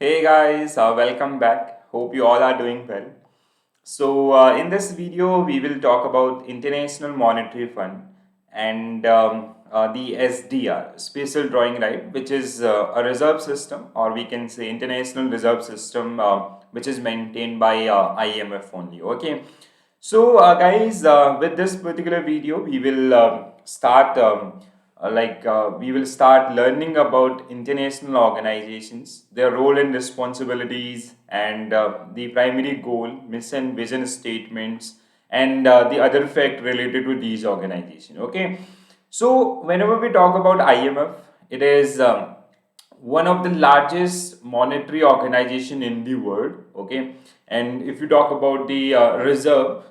Hey guys, welcome back. Hope you all are doing well. In this video, we will talk about International Monetary Fund and the SDR, Special Drawing Right, which is a reserve system, or we can say International Reserve System, which is maintained by IMF only. Okay. Guys, with this particular video, we will we will start learning about international organizations, their role and responsibilities, and the primary goal, mission, vision statements, and the other fact related to these organizations. Okay, so whenever we talk about IMF, it is one of the largest monetary organization in the world. Okay, and if you talk about the reserve,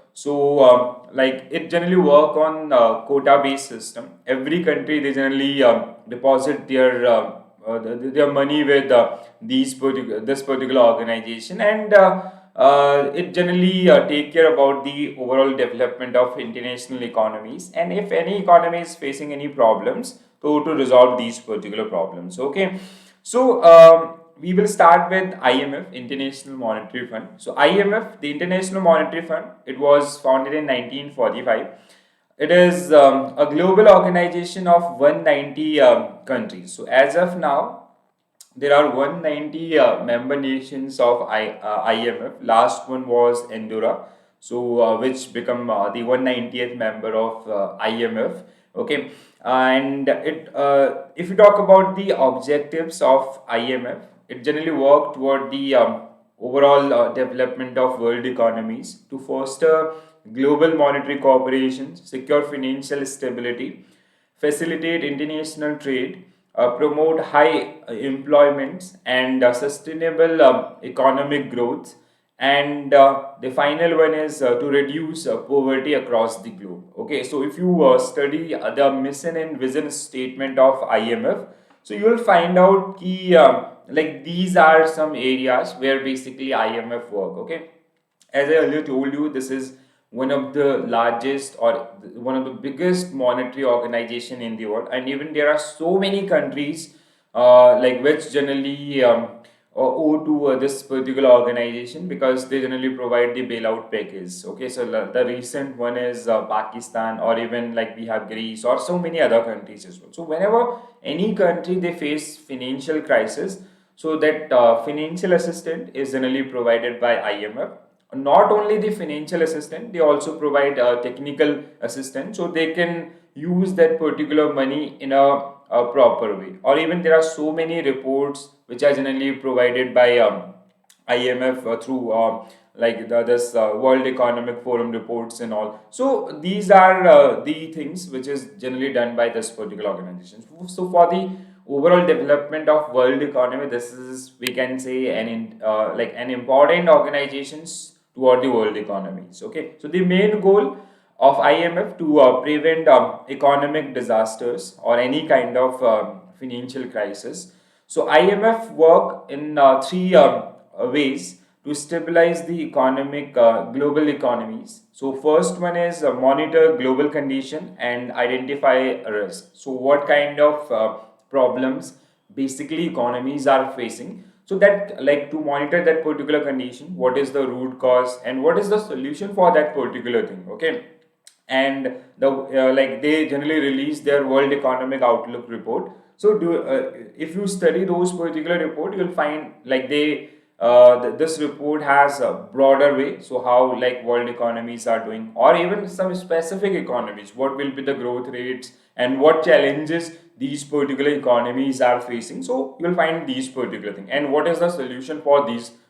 it generally work on quota based system. Every country, they generally deposit their money with this particular organization, and it generally take care about the overall development of international economies, and if any economy is facing any problems, to resolve these particular problems. Okay, we will start with IMF, International Monetary Fund. So IMF, the International Monetary Fund, it was founded in 1945. It is a global organization of 190 countries. So as of now, there are 190 member nations of IMF. Last one was Andorra, which become the 190th member of IMF. Okay, and if you talk about the objectives of IMF, it generally work toward the overall development of world economies to foster global monetary cooperation, secure financial stability, facilitate international trade, promote high employment and sustainable economic growth, and the final one is to reduce poverty across the globe. Okay, so if you study the mission and vision statement of IMF, so you will find out key these are some areas where basically IMF work. Okay, as I earlier told you, this is one of the largest or one of the biggest monetary organization in the world, and even there are so many countries which generally owe to this particular organization because they generally provide the bailout package. Okay, so the recent one is Pakistan, or even like we have Greece or so many other countries as well. So whenever any country they face financial crisis, so that financial assistance is generally provided by IMF. Not only the financial assistance, they also provide technical assistance, so they can use that particular money in a proper way. Or even there are so many reports which are generally provided by IMF through this World Economic Forum reports and all. So these are the things which is generally done by this particular organization. So for the overall development of world economy, this is, we can say, an important organizations toward the world economies. Okay, so the main goal of IMF to prevent economic disasters or any kind of financial crisis. So IMF work in three ways to stabilize the economic global economies. So first one is monitor global condition and identify risk. So what kind of problems basically economies are facing, so that like to monitor that particular condition, what is the root cause and what is the solution for that particular thing. Okay, and they generally release their world economic outlook report. So do if you study those particular report, you'll find like this report has a broader way, so how like world economies are doing, or even some specific economies, what will be the growth rates and what challenges these particular economies are facing. So you'll find these particular thing and what is the solution for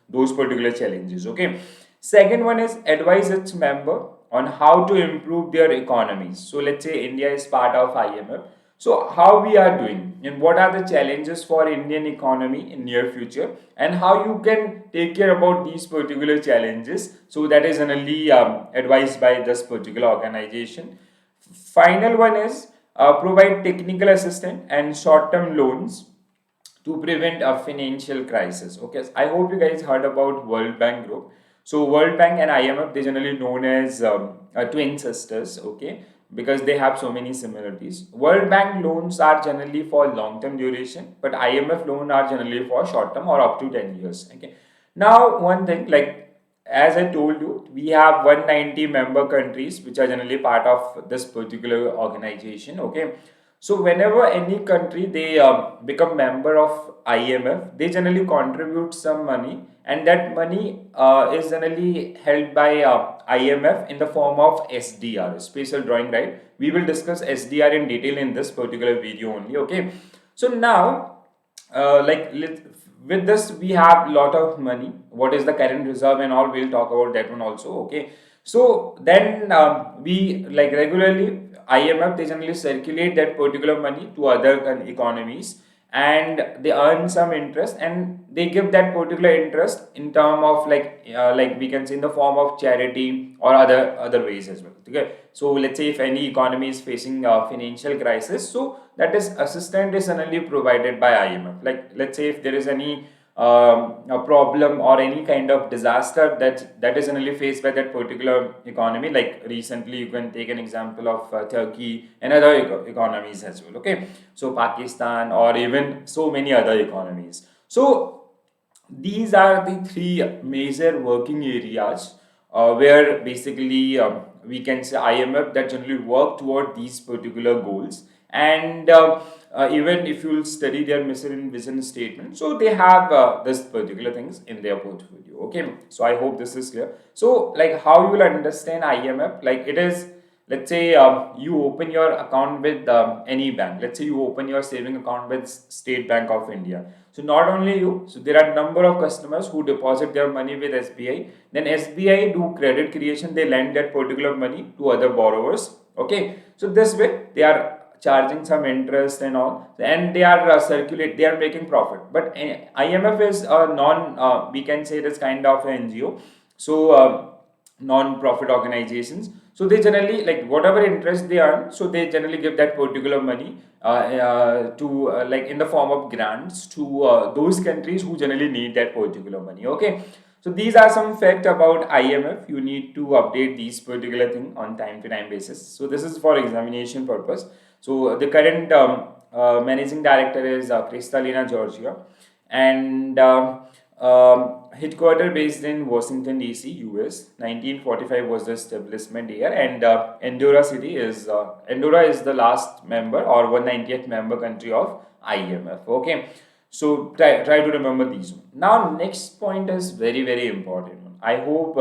those particular challenges. Okay, second one is advise its member on how to improve their economies. So let's say India is part of IMF, so how we are doing and what are the challenges for Indian economy in near future, and how you can take care about these particular challenges. So that is only advised by this particular organization. Final one is provide technical assistance and short-term loans to prevent a financial crisis. Okay, so I hope you guys heard about World Bank Group. So World Bank and IMF, they generally known as twin sisters. Okay, because they have so many similarities. World Bank loans are generally for long term duration, but IMF loan are generally for short term or up to 10 years. Okay. Now, one thing, like as I told you, we have 190 member countries which are generally part of this particular organization. Okay. So whenever any country they become member of IMF, they generally contribute some money, and that money is generally held by IMF in the form of SDR, special drawing right. We will discuss SDR in detail in this particular video only. Okay. So now, with this we have lot of money. What is the current reserve and all? We'll talk about that one also. Okay. So then we like regularly IMF they generally circulate that particular money to other economies, and they earn some interest, and they give that particular interest in term of like we can say in the form of charity or other ways as well. Okay. So let's say if any economy is facing a financial crisis, so that is assistance is suddenly provided by IMF. Like let's say if there is any a problem or any kind of disaster that is generally faced by that particular economy. Like recently, you can take an example of Turkey and other economies as well. Okay, so Pakistan or even so many other economies. So these are the three major working areas where basically we can say IMF that generally work toward these particular goals. And even if you study their mission and vision statement, so they have this particular things in their portfolio. Okay, so I hope this is clear. So like how you will understand IMF, like it is, let's say you open your account with any bank. Let's say you open your saving account with State Bank of India. So not only you, so there are number of customers who deposit their money with SBI. Then SBI do credit creation, they lend that particular money to other borrowers. Okay, so this way they are charging some interest and all, and they are they are making profit. But IMF is a non we can say it is kind of an NGO. So non-profit organizations, so they generally like whatever interest they earn, so they generally give that particular money to like in the form of grants to those countries who generally need that particular money. Okay, so these are some fact about IMF. You need to update these particular thing on time to time basis. So this is for examination purpose. So the current managing director is Kristalina Georgia, and headquarter based in Washington DC, US. 1945 was the establishment year, and Andorra is the last member or 190th member country of IMF. Okay, so try to remember these. Now next point is very important. I hope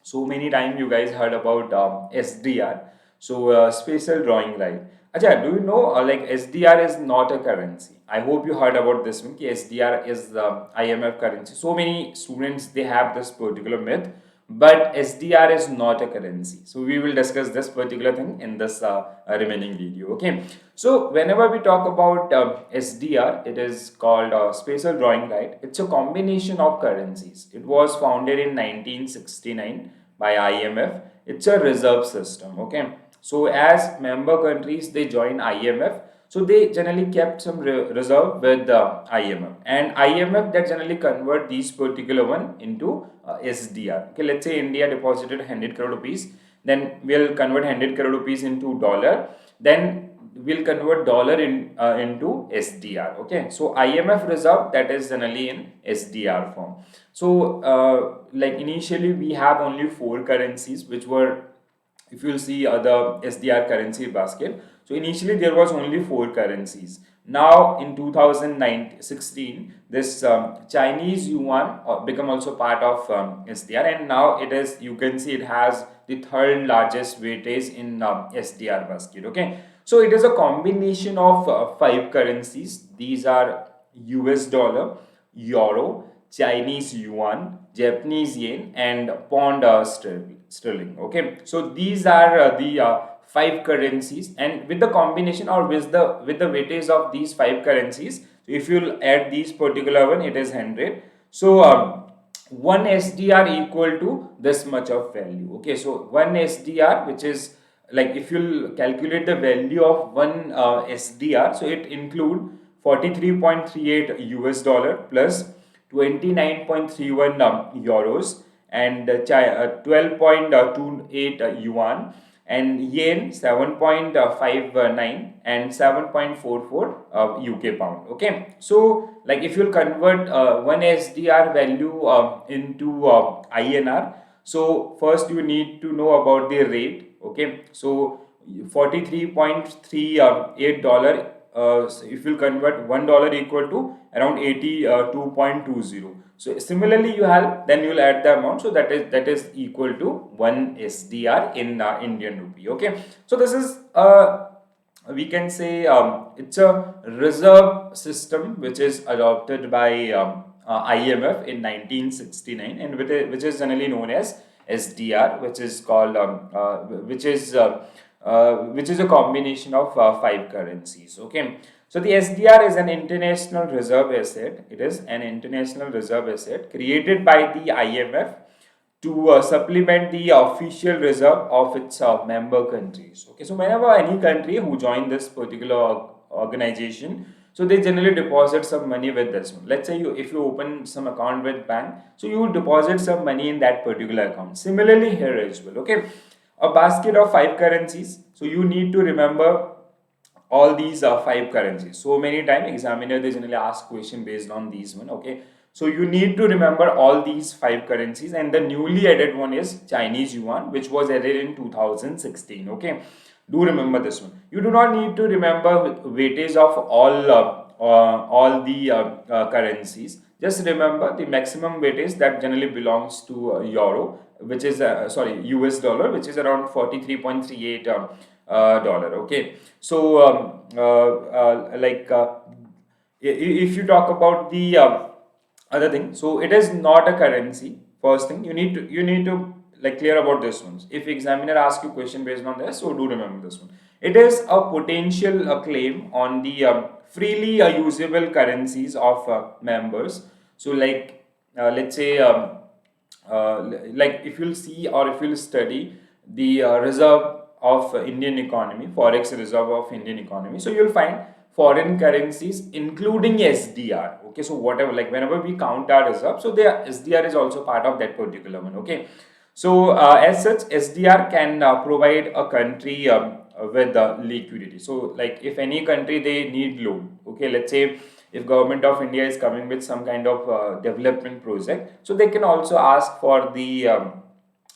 so many time you guys heard about SDR. So spatial drawing right. Acha, do you know like SDR is not a currency? I hope you heard about this one. Ki SDR is the IMF currency. So many students they have this particular myth, but SDR is not a currency. So we will discuss this particular thing in this remaining video. Okay. So whenever we talk about SDR, it is called spatial drawing right. It's a combination of currencies. It was founded in 1969 by IMF. It's a reserve system. Okay. So as member countries they join IMF, so they generally kept some reserve with the IMF, and IMF that generally convert these particular one into SDR. Okay, let's say India deposited 100 crore rupees, then we'll convert 100 crore rupees into dollar, then we'll convert dollar into SDR. Okay, so IMF reserve that is generally in SDR form. So like initially we have only four currencies which were, if you'll see the SDR currency basket, so initially there was only four currencies. Now in 2016, this Chinese yuan become also part of SDR, and now it is, you can see it has the third largest weightage in SDR basket. Okay, so it is a combination of five currencies. These are US dollar, euro, Chinese yuan, Japanese yen, and pound sterling. Okay, so these are the five currencies, and with the combination or with the weightage of these five currencies, if you'll add these particular one, it is 100. So one SDR equal to this much of value. Okay, so one SDR, which is like if you'll calculate the value of one SDR, so it include 43.38 US dollar plus 29.31 euros and 12.28 yuan and yen 7.59 and 7.44 UK pound. Okay, so like if you'll convert one SDR value into INR, so first you need to know about the rate. Okay, so $43.38. So if you convert $1 equal to around 82.20. So similarly, you have, then you will add the amount. So that is equal to 1 SDR in Indian rupee. Okay, so this is we can say it's a reserve system which is adopted by IMF in 1969, and which is generally known as SDR, which is called which is a combination of five currencies. Okay, so the SDR is an international reserve asset. It is an international reserve asset created by the IMF to supplement the official reserve of its member countries. Okay, so whenever any country who join this particular organization, so they generally deposit some money with this one. Let's say if you open some account with bank, so you will deposit some money in that particular account. Similarly here as well. Okay, a basket of five currencies. So you need to remember all these five currencies. So many times examiner they generally ask question based on these one. Okay, so you need to remember all these five currencies, and the newly added one is Chinese yuan, which was added in 2016. Okay, do remember this one. You do not need to remember weightage of all the currencies. Just remember the maximum weightage that generally belongs to euro, which is sorry, US dollar, which is around 43.38 dollar. Okay, so if you talk about the other thing, so it is not a currency. First thing you need to like clear about this one. If examiner asks you question based on this, so do remember this one. It is a potential claim on the freely usable currencies of members. So like let's say like if you'll see or if you'll study the reserve of Indian economy, forex reserve of Indian economy, so you'll find foreign currencies including SDR. Okay, so whatever, like whenever we count our reserve, so the SDR is also part of that particular one. Okay, so as such SDR can provide a country with liquidity. So like if any country they need loan, okay, let's say if government of India is coming with some kind of development project, so they can also ask for the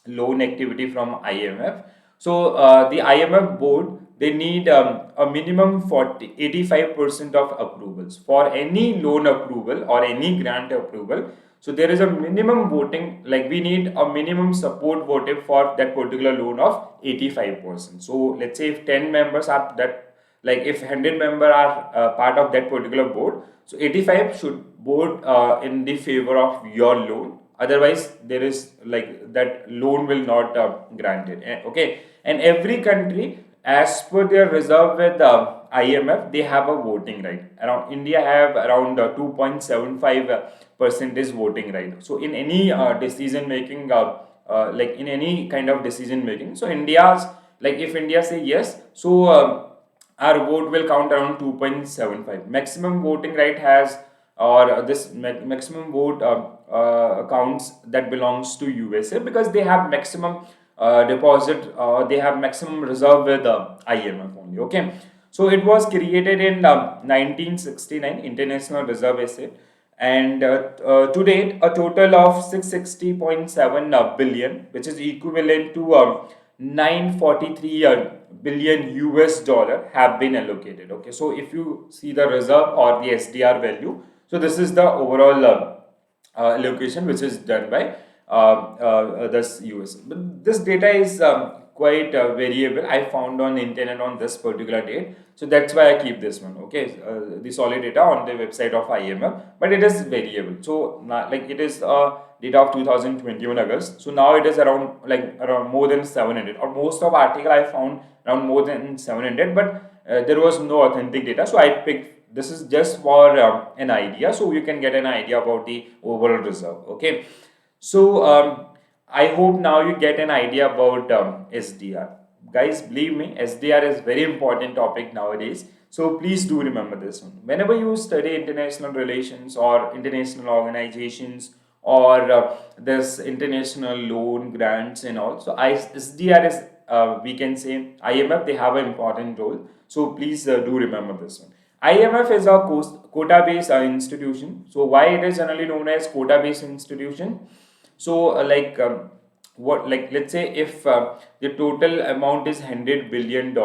loan activity from IMF. So the IMF board they need a minimum 85% of approvals for any loan approval or any grant approval. So there is a minimum voting, like we need a minimum support voted for that particular loan of 85%. So let's say if 10 members are that, like if 100 members are part of that particular board, so 85 should vote in the favor of your loan. Otherwise there is like that loan will not granted. Okay, and every country as per their reserve with IMF they have a voting right. Around India have around 2.75 percent is voting right. So in any decision making like in any kind of decision making, so India's, like if India say yes, so our vote will count around 2.75. Maximum voting right has, or this maximum vote counts that belongs to USA because they have maximum deposit, they have maximum reserve with IMF only. Okay, so it was created in 1969, International Reserve Asset, and to date a total of 660.7 billion, which is equivalent to 943 billion US dollar have been allocated. Okay, so if you see the reserve or the SDR value, so this is the overall allocation which is done by this US. But this data is quite variable. I found on internet on this particular date, so that's why I keep this one. Okay, the solid data on the website of IMF, but it is variable. So like it is data of 2021 August. So now it is around like around more than 700, or most of article I found around more than 700, but there was no authentic data. So I picked, this is just for an idea, so you can get an idea about the overall reserve. Okay, so I hope now you get an idea about SDR. Guys, believe me, SDR is very important topic nowadays. So please do remember this one. Whenever you study international relations or international organizations or this international loan grants and all, so SDR is we can say IMF, they have an important role. So please do remember this one. IMF is a quota-based institution. So why it is generally known as quota-based institution? So what, like, let's say if the total amount is $100 billion,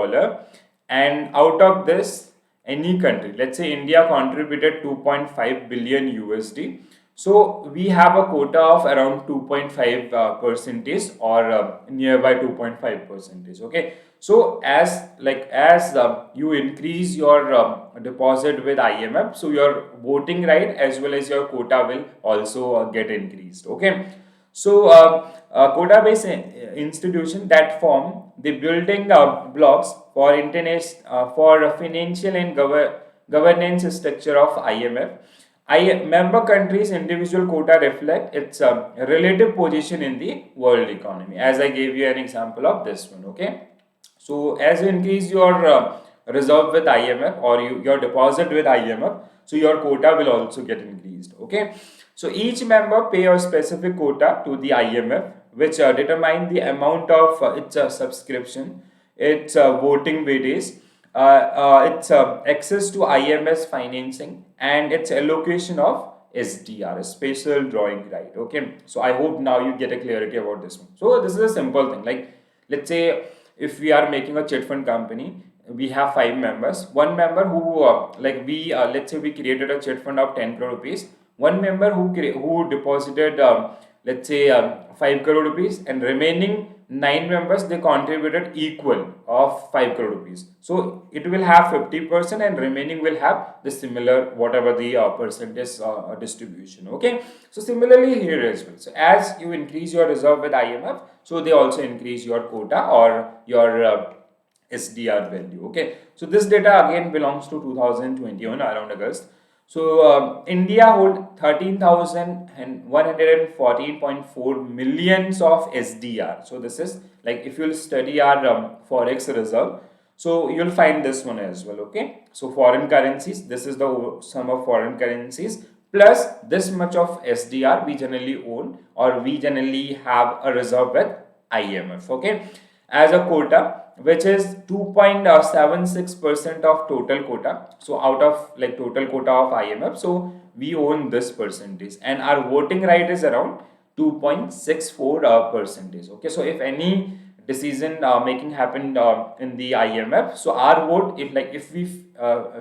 and out of this, any country, let's say India contributed 2.5 billion USD, so we have a quota of around 2.5 percentage, or nearby 2.5 percentage. Okay, so as you increase your deposit with IMF, so your voting right as well as your quota will also get increased. Okay, so quota-based institution that form the building blocks for for financial and governance structure of IMF. Member countries' individual quota reflect its relative position in the world economy. As I gave you an example of this one. Okay, so as you increase your reserve with IMF, or your deposit with IMF, so your quota will also get increased. Okay, so each member pay a specific quota to the IMF, which determine the amount of its subscription, its voting weightage, its access to IMS financing, and its allocation of SDR, special drawing right. Okay, so I hope now you get a clarity about this one. So this is a simple thing. Like, let's say if we are making a chit fund company, we have five members. One member who let's say we created a chit fund of 10 crore rupees. One member who deposited let's say 5 crore rupees, and remaining 9 members, they contributed equal of 5 crore rupees. So it will have 50%, and remaining will have the similar whatever the percentage distribution. Okay, so similarly here as well. So as you increase your reserve with IMF, so they also increase your quota or your SDR value. Okay, so this data again belongs to 2021 around August. So India hold 13,114.4 millions of SDR. So this is like, if you'll study our forex reserve, so you'll find this one as well. Okay, so foreign currencies, this is the sum of foreign currencies plus this much of SDR we generally own, or we generally have a reserve with IMF. Okay, as a quota, which is 2.76% of total quota. So out of like total quota of IMF, so we own this percentage, and our voting right is around 2.64 percentage. Okay, so if any decision making happened in the IMF, so our vote, if we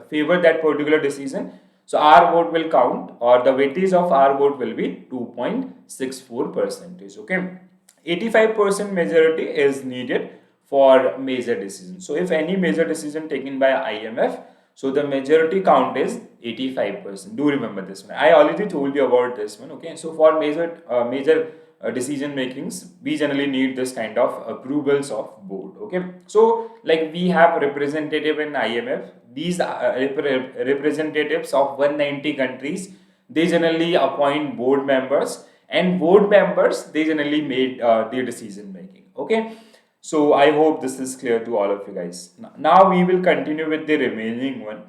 favor that particular decision, so our vote will count, or the weightage of our vote will be 2.64 percentage. Okay, 85% majority is needed for major decisions. So if any major decision taken by IMF, so the majority count is 85%. Do remember this one. I already told you about this one. Okay, so for major decision makings, we generally need this kind of approvals of board. Okay, so like we have representative in IMF. These representatives of 190 countries, they generally appoint board members, and board members, they generally made their decision making. Okay, so I hope this is clear to all of you guys. Now we will continue with the remaining one.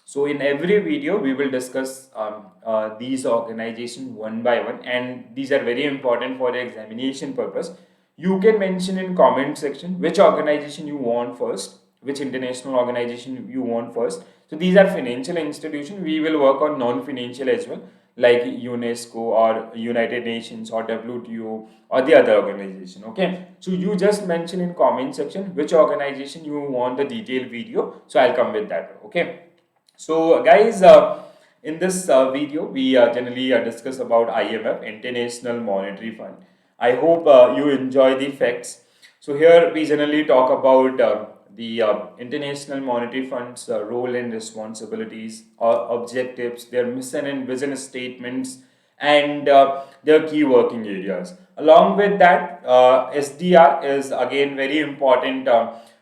So in every video we will discuss these organizations one by one, and these are very important for the examination purpose. You can mention in comment section which organization you want first, which international organization you want first. So these are financial institutions. We will work on non-financial as well, like UNESCO or United Nations or WTO or the other organization. Okay, so you just mention in comment section which organization you want the detailed video, so I'll come with that. Okay, so guys, in this video we generally discuss about IMF, International Monetary Fund. I hope you enjoy the facts. So here we generally talk about the International Monetary Fund's role and responsibilities, objectives, their mission and vision statements, and their key working areas. Along with that, SDR is again very important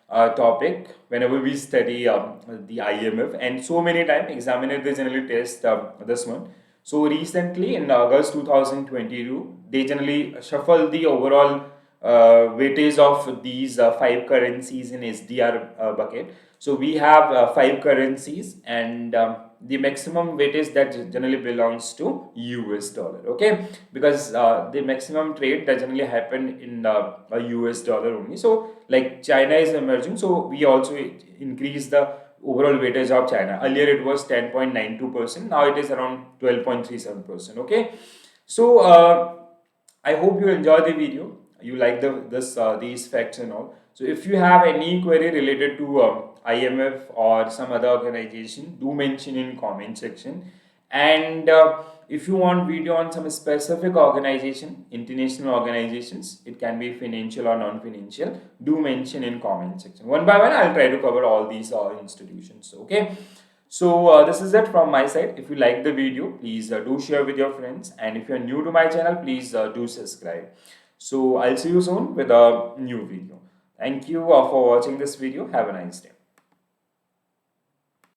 topic whenever we study the IMF, and so many times examiners they generally test this one. So recently in August 2022, they generally shuffle the overall weightage of these five currencies in SDR bucket. So we have five currencies, and the maximum weightage that generally belongs to US dollar. Okay, because the maximum trade that generally happen in a US dollar only. So like China is emerging, so we also increase the overall weightage of China. Earlier it was 10.92%, now it is around 12.37%. Okay, so I hope you enjoy the video. You like these facts and all. So if you have any query related to IMF or some other organization, do mention in comment section. And if you want video on some specific organization, international organizations, it can be financial or non-financial, do mention in comment section. One by one, I'll try to cover all these institutions. Okay. So this is it from my side. If you like the video, please do share with your friends. And if you're new to my channel, please do subscribe. So I'll see you soon with a new video. Thank you for watching this video. Have a nice day.